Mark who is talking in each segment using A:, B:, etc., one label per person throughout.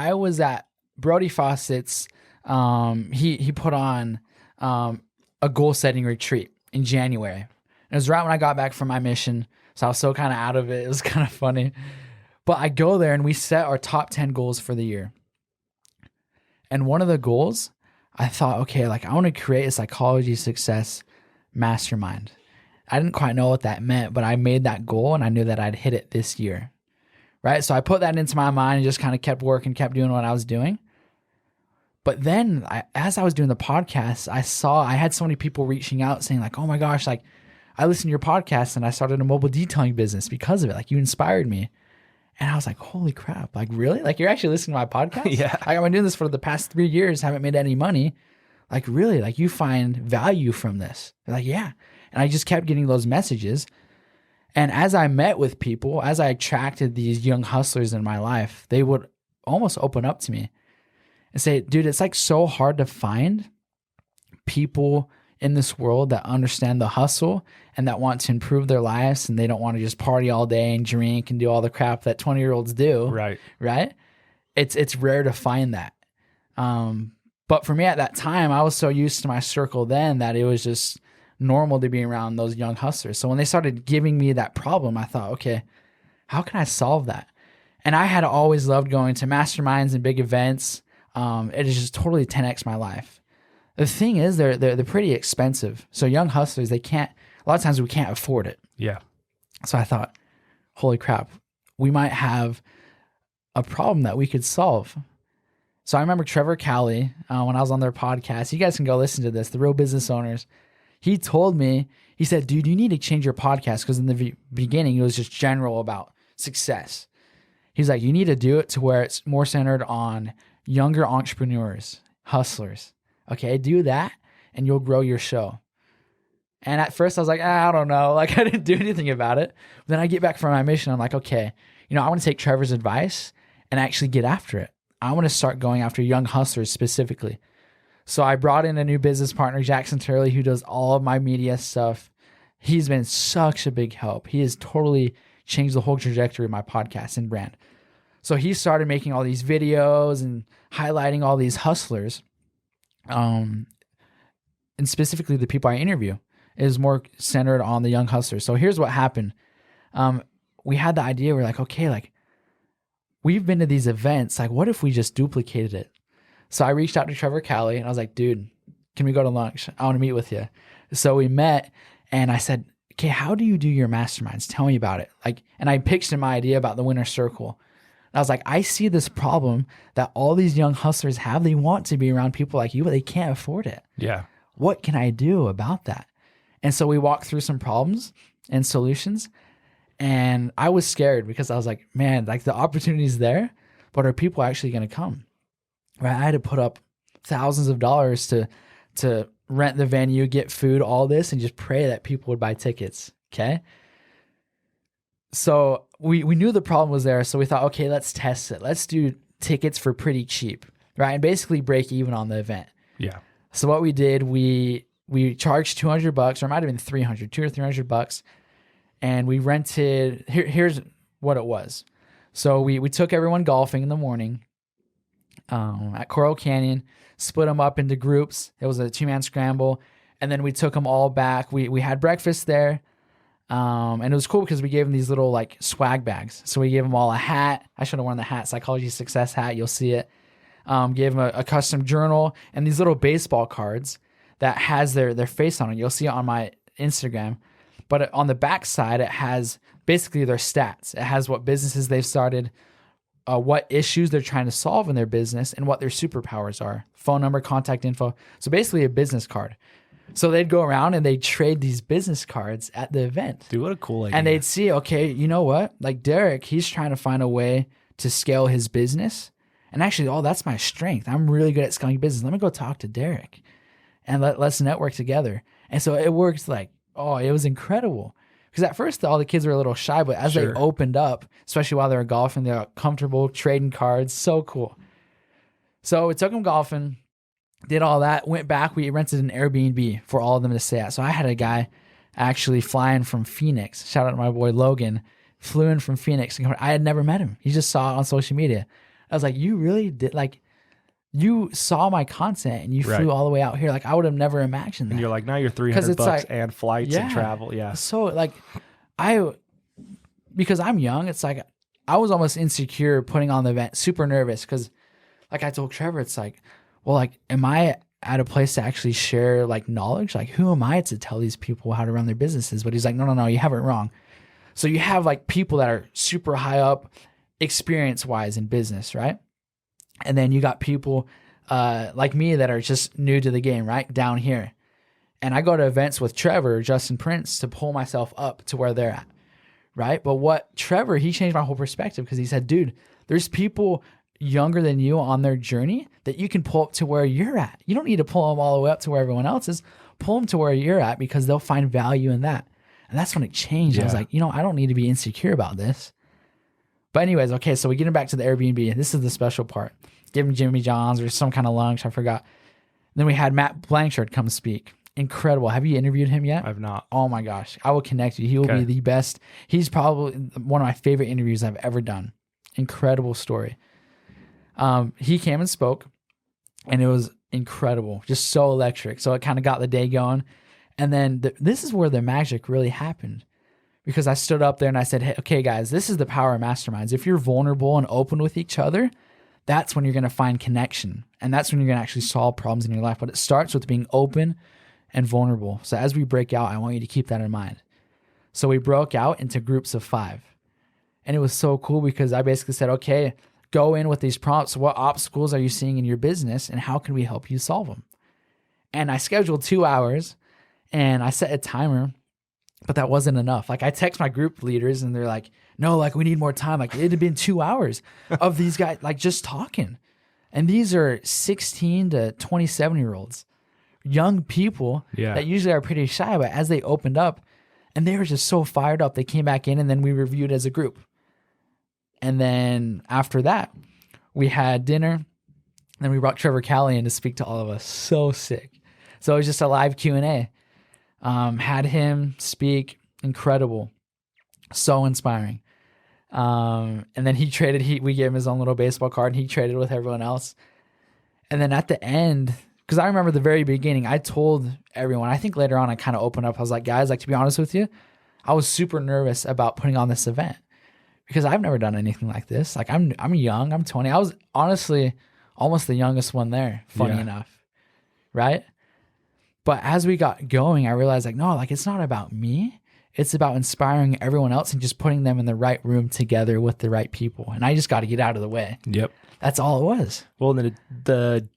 A: I was at Brody Fawcett's. He put on a goal setting retreat in January. It was right when I got back from my mission, so I was so kind of out of it. It was kind of funny. But I go there and we set our top 10 goals for the year. And one of the goals, I thought, okay, like I want to create a psychology success mastermind. I didn't quite know what that meant, but I made that goal and I knew that I'd hit it this year. Right? So I put that into my mind and just kind of kept working, kept doing what I was doing. But then as I was doing the podcast, I had so many people reaching out saying like, oh my gosh, like I listened to your podcast and I started a mobile detailing business because of it. Like you inspired me. And I was like, holy crap. Like really? Like you're actually listening to my podcast?
B: Yeah.
A: Like, I've been doing this for the past 3 years, haven't made any money. Like really? Like you find value from this? They're like, yeah. And I just kept getting those messages. And as I met with people, as I attracted these young hustlers in my life, they would almost open up to me and say, dude, it's like so hard to find people in this world that understand the hustle and that want to improve their lives, and they don't want to just party all day and drink and do all the crap that 20-year-olds do. Right. It's rare to find that. But for me at that time, I was so used to my circle then that it was just normal to be around those young hustlers. So when they started giving me that problem, I thought, okay, how can I solve that? And I had always loved going to masterminds and big events. It has just totally 10x my life. The thing is, they're pretty expensive. So young hustlers, a lot of times we can't afford it.
B: Yeah.
A: So I thought, holy crap, we might have a problem that we could solve. So I remember Trevor when I was on their podcast, you guys can go listen to this, The Real Business Owners. He told me, he said, dude, you need to change your podcast, because in the beginning, it was just general about success. He's like, you need to do it to where it's more centered on younger entrepreneurs, hustlers. Okay, do that and you'll grow your show. And at first I was like, I don't know. Like I didn't do anything about it. But then I get back from my mission. I'm like, okay, I want to take Trevor's advice and actually get after it. I want to start going after young hustlers specifically. So I brought in a new business partner, Jackson Turley, who does all of my media stuff. He's been such a big help. He has totally changed the whole trajectory of my podcast and brand. So he started making all these videos and highlighting all these hustlers. And specifically the people I interview is more centered on the young hustlers. So here's what happened. We had the idea, we're like, okay, like we've been to these events. Like what if we just duplicated it? So I reached out to Trevor and I was like, dude, can we go to lunch? I want to meet with you. So we met and I said, okay, how do you do your masterminds? Tell me about it. And I pitched him my idea about the winner circle. I was like, I see this problem that all these young hustlers have. They want to be around people like you, but they can't afford it.
B: Yeah.
A: What can I do about that? And so we walked through some problems and solutions. And I was scared because I was like, man, like the opportunity's there, but are people actually going to come? Right? I had to put up thousands of dollars to rent the venue, get food, all this, and just pray that people would buy tickets. Okay. So we knew the problem was there. So we thought, okay, let's test it. Let's do tickets for pretty cheap, right? And basically break even on the event.
B: Yeah.
A: So what we did, we charged $200, or it might've been $200 or $300. And we rented, here's what it was. So we took everyone golfing in the morning at Coral Canyon, split them up into groups. It was a 2-man scramble. And then we took them all back. We had breakfast there. And it was cool because we gave them these little like swag bags. So we gave them all a hat. I should have worn the hat, Psychology Success hat. You'll see it. Gave them a custom journal and these little baseball cards that has their face on it. You'll see it on my Instagram. But on the back side, it has basically their stats. It has what businesses they've started, what issues they're trying to solve in their business, and what their superpowers are. Phone number, contact info. So basically a business card. So they'd go around and they'd trade these business cards at the event.
B: Dude, what a cool idea.
A: And they'd see, okay, you know what? Like Derick, he's trying to find a way to scale his business. And actually, that's my strength. I'm really good at scaling business. Let me go talk to Derick and let's network together. And so it worked like, it was incredible. Because at first, all the kids were a little shy, but as they opened up, especially while they were golfing, they got comfortable trading cards. So cool. So we took them golfing. Did all that, went back. We rented an Airbnb for all of them to stay at. So I had a guy actually flying from Phoenix. Shout out to my boy Logan. Flew in from Phoenix. I had never met him. He just saw it on social media. I was like, you really did, like, you saw my content and you flew all the way out here. Like, I would have never imagined that.
B: And you're like, now you're $300
A: like,
B: and flights and travel. Yeah.
A: So like, because I'm young, it's like, I was almost insecure putting on the event, super nervous. Because like I told Trevor, it's like, well, like, am I at a place to actually share like knowledge? Like, who am I to tell these people how to run their businesses? But he's like, no, you have it wrong. So you have like people that are super high up experience wise in business, right? And then you got people like me that are just new to the game, right? Down here. And I go to events with Trevor, Justin Prince, to pull myself up to where they're at, right? But what Trevor, he changed my whole perspective, because he said, dude, there's people younger than you on their journey that you can pull up to where you're at. You don't need to pull them all the way up to where everyone else is. Pull them to where you're at, because they'll find value in that. And that's when it changed. I was like, I don't need to be insecure about this. But anyways, okay, so we get him back to the Airbnb. This is the special part. Give him Jimmy John's or some kind of lunch. I forgot. Then we had Matt Blanchard come speak. Incredible. Have you interviewed him yet?
B: I've not.
A: Oh my gosh. I will connect you. He will be the best. He's probably one of my favorite interviews I've ever done. Incredible story. He came and spoke, and it was incredible. Just so electric. So it kind of got the day going. And then this is where the magic really happened, because I stood up there and I said, hey, okay, guys, this is the power of masterminds. If you're vulnerable and open with each other, that's when you're going to find connection. And that's when you're going to actually solve problems in your life. But it starts with being open and vulnerable. So as we break out, I want you to keep that in mind. So we broke out into groups of 5. And it was so cool, because I basically said, okay, go in with these prompts. What obstacles are you seeing in your business, and how can we help you solve them? And I scheduled 2 hours, and I set a timer, but that wasn't enough. Like, I text my group leaders, and they're like, no, like, we need more time. Like, it had been 2 hours of these guys, like, just talking. And these are 16 to 27-year-olds, young people that usually are pretty shy, but as they opened up, and they were just so fired up, they came back in, and then we reviewed as a group. And then after that, we had dinner, and then we brought Trevor Cali in to speak to all of us. So sick. So it was just a live Q&A. Had him speak. Incredible. So inspiring. And then we gave him his own little baseball card, and he traded with everyone else. And then at the end, because I remember the very beginning, I told everyone, I think later on I kind of opened up. I was like, guys, like, to be honest with you, I was super nervous about putting on this event, because I've never done anything like this. Like, I'm young, I'm 20. I was honestly almost the youngest one there, funny enough. Right? But as we got going, I realized, like, no, like, it's not about me. It's about inspiring everyone else and just putting them in the right room together with the right people. And I just got to get out of the way.
B: Yep.
A: That's all it was.
B: Well, the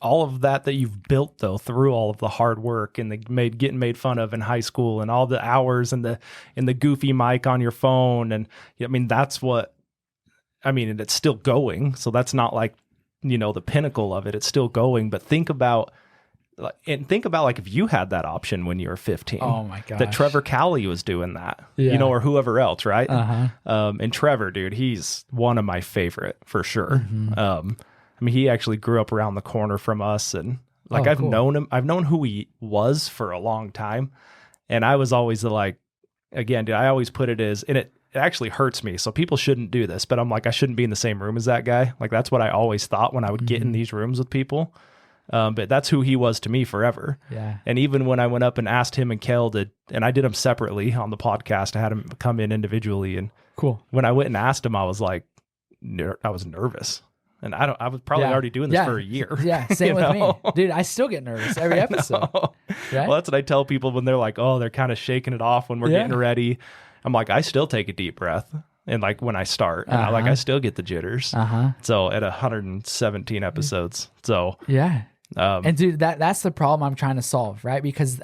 B: all of that you've built, though, through all of the hard work and getting made fun of in high school, and all the hours and the goofy mic on your phone. And I mean, and it's still going. So that's not like, the pinnacle of it. It's still going. But think about like, if you had that option when you were 15.
A: Oh my gosh.
B: That Trevor Cali was doing that, or whoever else, right? And Trevor, dude, he's one of my favorite for sure. Mm-hmm. I mean, he actually grew up around the corner from us, and like, I've known him. I've known who he was for a long time. And I was always again, dude, I always put it as, and it actually hurts me. So people shouldn't do this, but I'm like, I shouldn't be in the same room as that guy. Like, that's what I always thought when I would get in these rooms with people. But that's who he was to me forever. Yeah. And even when I went up and asked him and Kel and I did them separately on the podcast, I had him come in individually. And when I went and asked him, I was like, I was nervous. And I was probably already doing this for a year.
A: Yeah, same with me. Dude, I still get nervous every episode. Right?
B: Well, that's what I tell people when they're like, oh, they're kind of shaking it off when we're getting ready. I'm like, I still take a deep breath. And like when I start, and I still get the jitters. So at 117 episodes. So
A: yeah. And dude, that's the problem I'm trying to solve, right? Because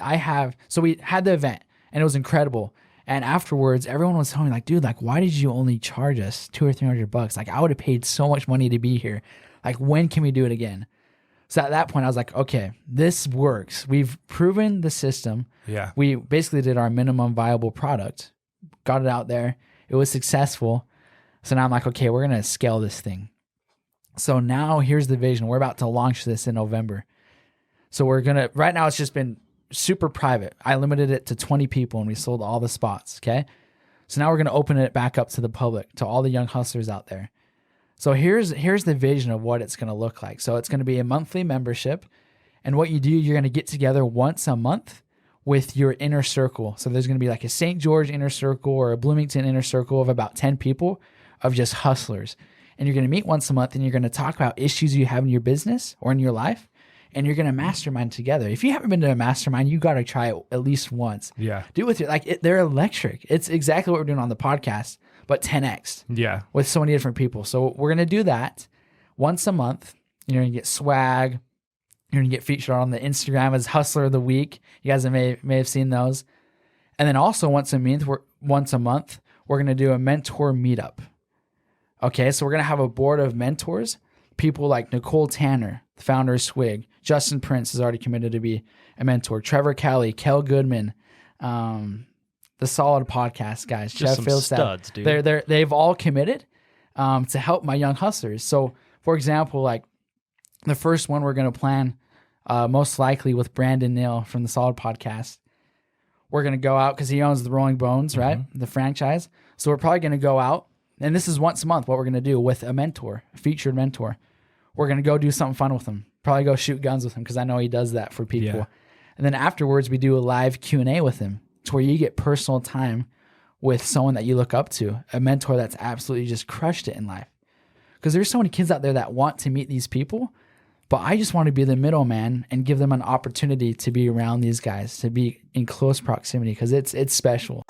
A: so we had the event, and it was incredible. And afterwards, everyone was telling me, like, dude, like, why did you only charge us $200 or $300? Like, I would have paid so much money to be here. Like, when can we do it again? So at that point, I was like, okay, this works. We've proven the system. Yeah. We basically did our minimum viable product, got it out there. It was successful. So now I'm like, okay, we're going to scale this thing. So now here's the vision. We're about to launch this in November. So right now it's just been super private. I limited it to 20 people, and we sold all the spots. Okay. So now we're going to open it back up to the public, to all the young hustlers out there. So here's the vision of what it's going to look like. So it's going to be a monthly membership. And what you do, you're going to get together once a month with your inner circle. So there's going to be like a St. George inner circle or a Bloomington inner circle of about 10 people of just hustlers. And you're going to meet once a month and you're going to talk about issues you have in your business or in your life. And you're going to mastermind together. If you haven't been to a mastermind, you got to try it at least once.
B: Yeah.
A: Do it with your, they're electric. It's exactly what we're doing on the podcast, but 10x.
B: Yeah.
A: With so many different people. So we're going to do that once a month. You're going to get swag. You're going to get featured on the Instagram as Hustler of the Week. You guys may have seen those. And then also once a month, we're going to do a mentor meetup. Okay, so we're going to have a board of mentors, people like Nicole Tanner, the founder of Swig. Justin Prince is already committed to be a mentor. Trevor Cowley, Kel Goodman, the Solid Podcast guys.
B: Just some studs, dude.
A: They've all committed to help my young hustlers. So, for example, like the first one we're going to plan most likely with Brandon Neal from the Solid Podcast. We're going to go out because he owns the Rolling Bones, right? The franchise. So we're probably going to go out, and this is once a month what we're going to do with a mentor, a featured mentor. We're going to go do something fun with him. Probably go shoot guns with him because I know he does that for people. Yeah. And then afterwards, we do a live Q&A with him. It's where you get personal time with someone that you look up to, a mentor that's absolutely just crushed it in life. Because there's so many kids out there that want to meet these people, but I just want to be the middleman and give them an opportunity to be around these guys, to be in close proximity because it's special.